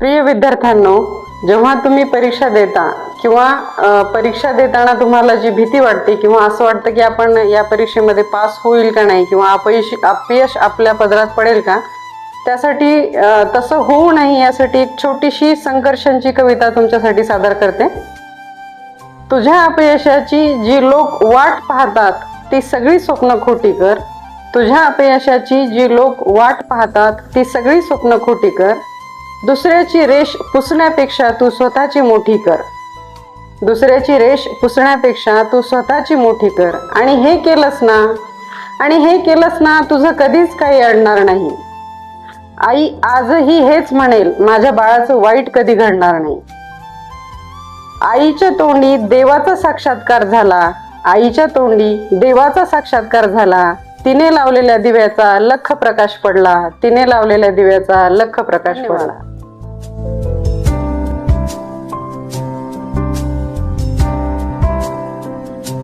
प्रिय विद्यार्थ्यांनो, जेव्हा तुम्ही परीक्षा देता किंवा परीक्षा देताना तुम्हाला जी भीती वाटते किंवा असं वाटतं की आपण या परीक्षेमध्ये पास होईल का नाही किंवा अपयश आपल्या पदरात पडेल का, त्यासाठी तसं होऊ नये यासाठी एक छोटीशी संघर्षांची कविता तुमच्यासाठी सादर करते. तुझ्या अपयशाची जी लोक वाट पाहतात ती सगळी स्वप्न खोटी कर. तुझ्या अपयशाची जी लोक वाट पाहतात ती सगळी स्वप्न खोटी कर. दुसऱ्याची रेष पुसण्यापेक्षा तू स्वतःची मोठी कर. दुसऱ्याची रेष पुसण्यापेक्षा तू स्वतःची मोठी कर. आणि हे केलंस ना तुझं कधीच काही अडणार नाही. आई आजही हेच म्हणेल, माझ्या बाळाचं वाईट कधी घडणार नाही. आईच्या तोंडी देवाचा साक्षात्कार झाला. आईच्या तोंडी देवाचा साक्षात्कार झाला. तिने लावलेल्या दिव्याचा लख प्रकाश पडला. तिने लावलेल्या दिव्याचा लख प्रकाश पडला.